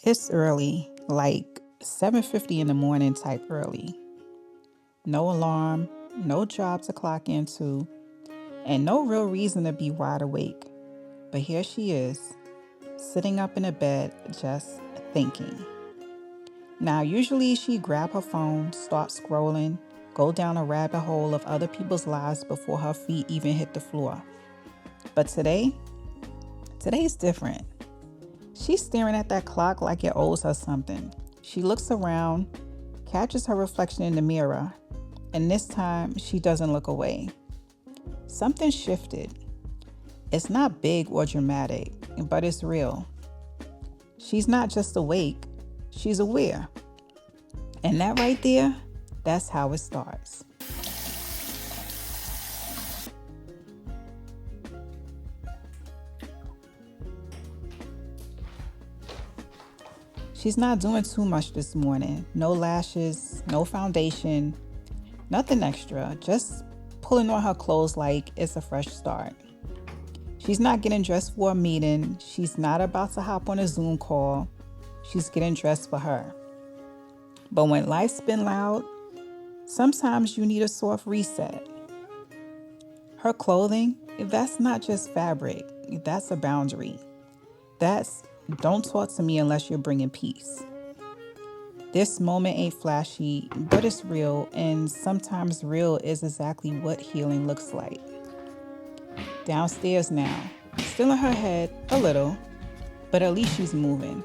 It's early, like 7:50 in the morning type early. No alarm, no job to clock into, and no real reason to be wide awake. But here she is, sitting up in a bed, just thinking. Now, usually she grab her phone, start scrolling, go down a rabbit hole of other people's lives before her feet even hit the floor. But today's different. She's staring at that clock like it owes her something. She looks around, catches her reflection in the mirror, and this time she doesn't look away. Something shifted. It's not big or dramatic, but it's real. She's not just awake, she's aware. And that right there, that's how it starts. She's not doing too much this morning. No lashes, no foundation, nothing extra. Just pulling on her clothes like it's a fresh start. She's not getting dressed for a meeting. She's not about to hop on a Zoom call. She's getting dressed for her. But when life's been loud, sometimes you need a soft reset. Her clothing, that's not just fabric. That's a boundary. That's don't talk to me unless you're bringing peace. This moment ain't flashy, but it's real, and sometimes real is exactly what healing looks like. Downstairs now, still in her head a little, but at least she's moving.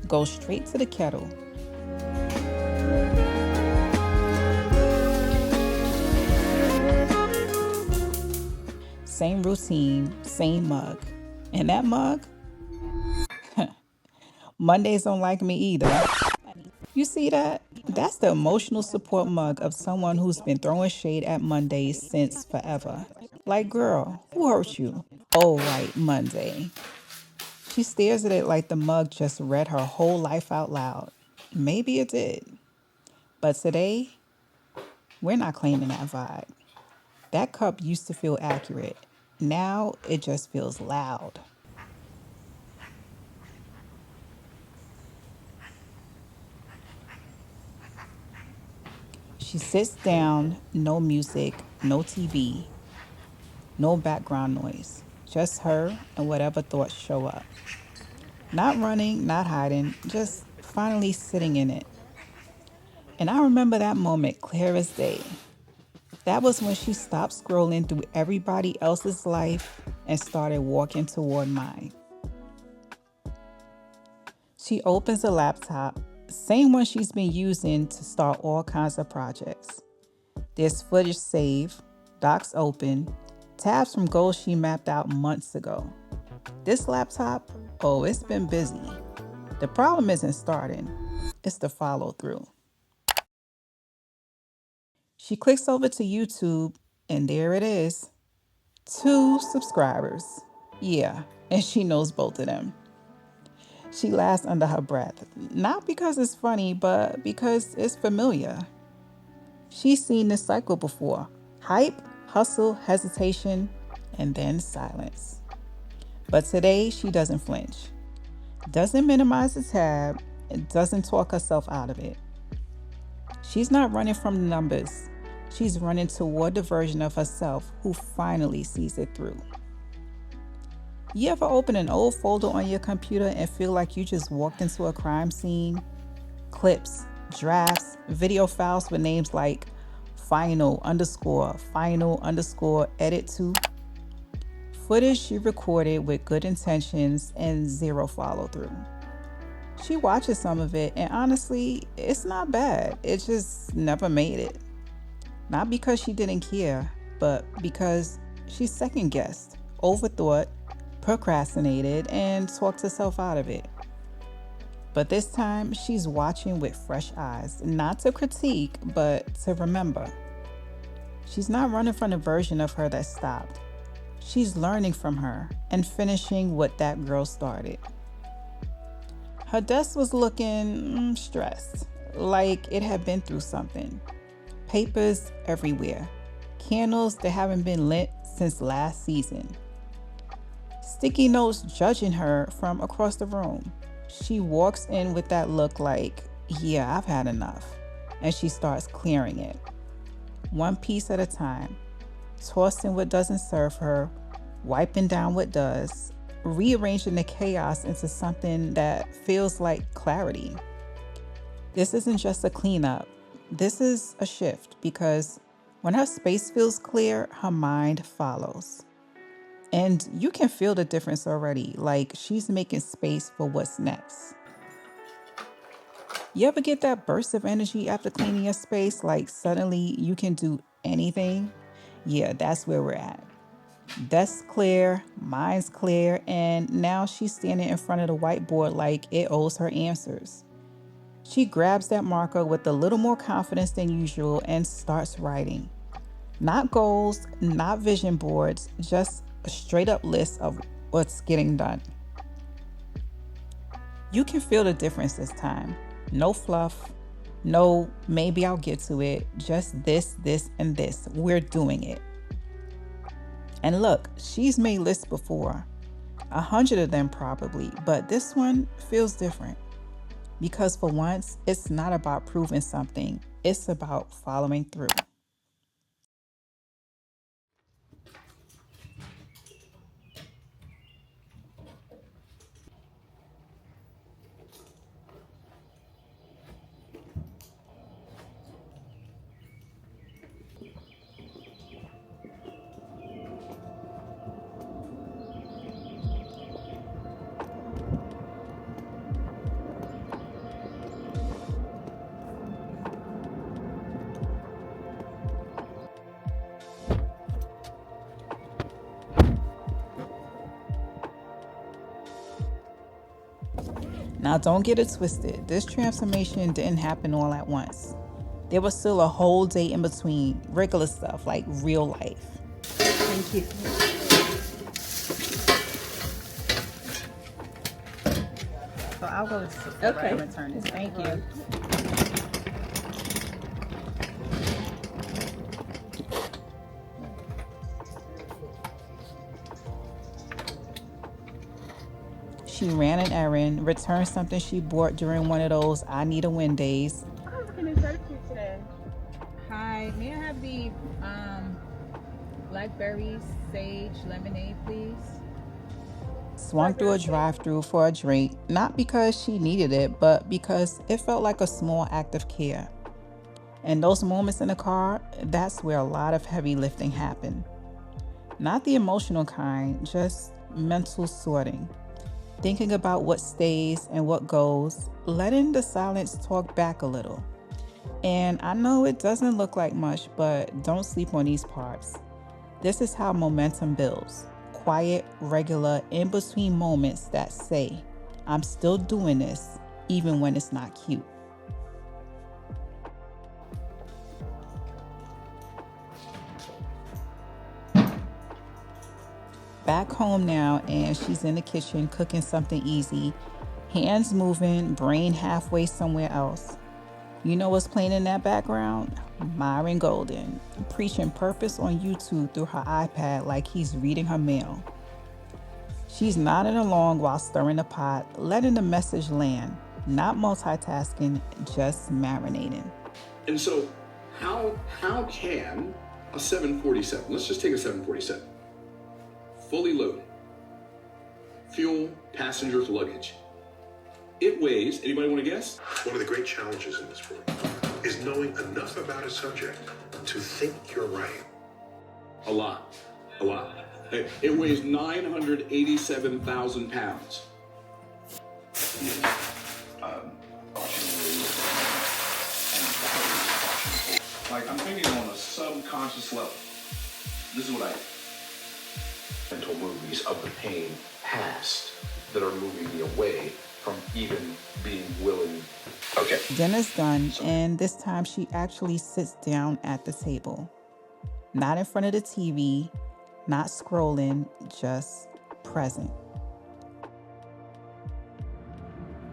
Go straight to the kettle. Same routine, same mug. And that mug, Mondays don't like me either. You see that? That's the emotional support mug of someone who's been throwing shade at Mondays since forever. Like, girl, who hurt you? Oh, right, Monday. She stares at it like the mug just read her whole life out loud. Maybe it did. But today, we're not claiming that vibe. That cup used to feel accurate. Now it just feels loud. She sits down, no music, no TV, no background noise. Just her and whatever thoughts show up. Not running, not hiding, just finally sitting in it. And I remember that moment clear as day. That was when she stopped scrolling through everybody else's life and started walking toward mine. She opens the laptop, same one she's been using to start all kinds of projects. There's footage saved, docs open, tabs from goals she mapped out months ago. This laptop, oh, it's been busy. The problem isn't starting, it's the follow through. She clicks over to YouTube, and there it is. 2 subscribers. Yeah, and she knows both of them. She laughs under her breath, not because it's funny, but because it's familiar. She's seen this cycle before. Hype, hustle, hesitation, and then silence. But today, she doesn't flinch. Doesn't minimize the tab, and doesn't talk herself out of it. She's not running from the numbers. She's running toward the version of herself who finally sees it through. You ever open an old folder on your computer and feel like you just walked into a crime scene? Clips, drafts, video files with names like final underscore edit to. Footage she recorded with good intentions and zero follow through. She watches some of it, and honestly, it's not bad. It just never made it. Not because she didn't care, but because she second guessed, overthought, procrastinated, and talked herself out of it. But this time, she's watching with fresh eyes, not to critique, but to remember. She's not running from the version of her that stopped. She's learning from her and finishing what that girl started. Her desk was looking stressed, like it had been through something. Papers everywhere. Candles that haven't been lit since last season. sticky notes judging her from across the room. She walks in with that look like, yeah, I've had enough. And she starts clearing it, one piece at a time, tossing what doesn't serve her, wiping down what does, rearranging the chaos into something that feels like clarity. This isn't just a cleanup. This is a shift because when her space feels clear, her mind follows. And you can feel the difference already, like she's making space for what's next. You ever get that burst of energy after cleaning your space, like suddenly you can do anything? Yeah, that's where we're at. Desk clear, mind's clear, and now she's standing in front of the whiteboard like it owes her answers. She grabs that marker with a little more confidence than usual and starts writing. Not goals, not vision boards, just a straight up list of what's getting done. You can feel the difference this time. No fluff, no maybe I'll get to it, just this, and this. We're doing it. And look, she's made lists before, 100 of them probably, but this one feels different. Because for once, it's not about proving something, it's about following through. Now, don't get it twisted. This transformation didn't happen all at once. There was still a whole day in between, regular stuff like real life. Thank you. So I'll go to Okay. and return this. Thank you. She ran an errand, returned something she bought during one of those I need a win days. I'm looking to serve you today. Hi, may I have the blackberry sage lemonade, please? Swung through a drive-through for a drink, not because she needed it, but because it felt like a small act of care. And those moments in the car, that's where a lot of heavy lifting happened. Not the emotional kind, just mental sorting. Thinking about what stays and what goes, letting the silence talk back a little. And I know it doesn't look like much, but don't sleep on these parts. This is how momentum builds. Quiet, regular, in between moments that say, I'm still doing this, even when it's not cute. Back home now, and she's in the kitchen cooking something easy. Hands moving, brain halfway somewhere else. You know what's playing in that background? Myron Golden, preaching purpose on YouTube through her iPad like he's reading her mail. She's nodding along while stirring the pot, letting the message land. Not multitasking, just marinating. And so how can a 747, let's just take a 747, fully loaded, fuel, passengers, luggage, it weighs, anybody want to guess? One of the great challenges in this work is knowing enough about a subject to think you're right. A lot. It weighs 987,000 pounds. Like, I'm thinking on a subconscious level. This is what I do. Mental movies of the pain past that are moving me away from even being willing. Okay. Dinner's done, and this time she actually sits down at the table. Not in front of the TV, not scrolling, just present.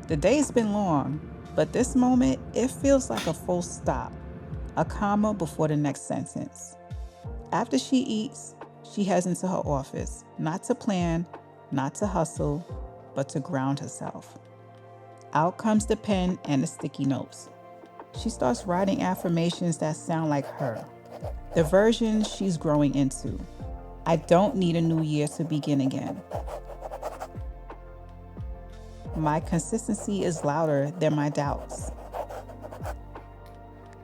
The day's been long, but this moment, it feels like a full stop, a comma before the next sentence. After she eats, she heads into her office, not to plan, not to hustle, but to ground herself. Out comes the pen and the sticky notes. She starts writing affirmations that sound like her, the version she's growing into. I don't need a new year to begin again. My consistency is louder than my doubts.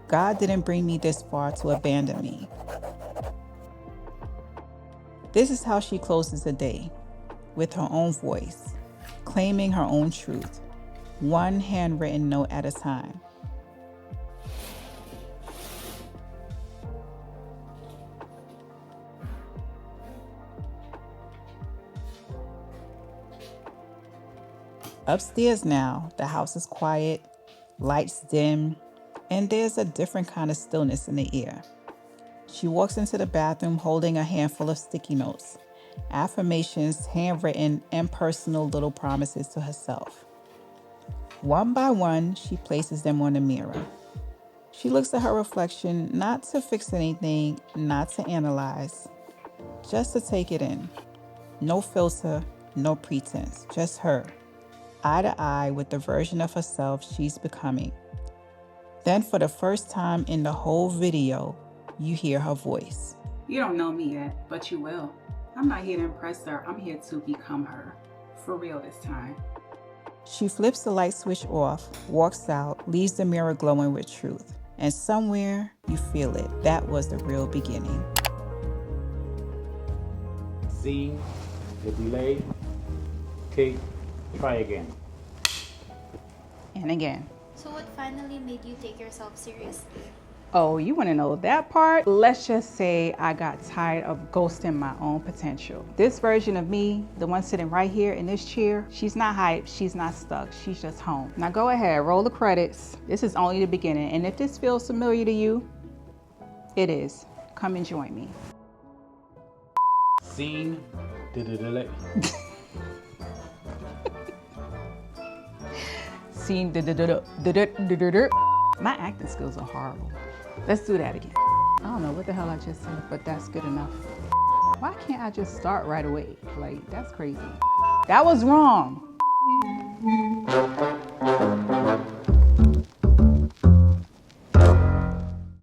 God didn't bring me this far to abandon me. This is how she closes the day, with her own voice, claiming her own truth, one handwritten note at a time. Upstairs now, the house is quiet, lights dim, and there's a different kind of stillness in the air. She walks into the bathroom holding a handful of sticky notes, affirmations, handwritten, and personal little promises to herself. One by one, she places them on the mirror. She looks at her reflection, not to fix anything, not to analyze, just to take it in. No filter, no pretense, just her, eye to eye with the version of herself she's becoming. Then for the first time in the whole video, you hear her voice. You don't know me yet, but you will. I'm not here to impress her. I'm here to become her. For real this time. She flips the light switch off, walks out, leaves the mirror glowing with truth. And somewhere, you feel it. That was the real beginning. Scene, the delay, take, try again. And again. So what finally made you take yourself seriously? Oh, you want to know that part? Let's just say I got tired of ghosting my own potential. This version of me, the one sitting right here in this chair, she's not hyped, she's not stuck, she's just home. Now go ahead, roll the credits. This is only the beginning, and if this feels familiar to you, it is. Come and join me. Scene, the delay. Scene, my acting skills are horrible. Let's do that again. I don't know what the hell I just said, but that's good enough. Why can't I just start right away? Like, that's crazy. That was wrong.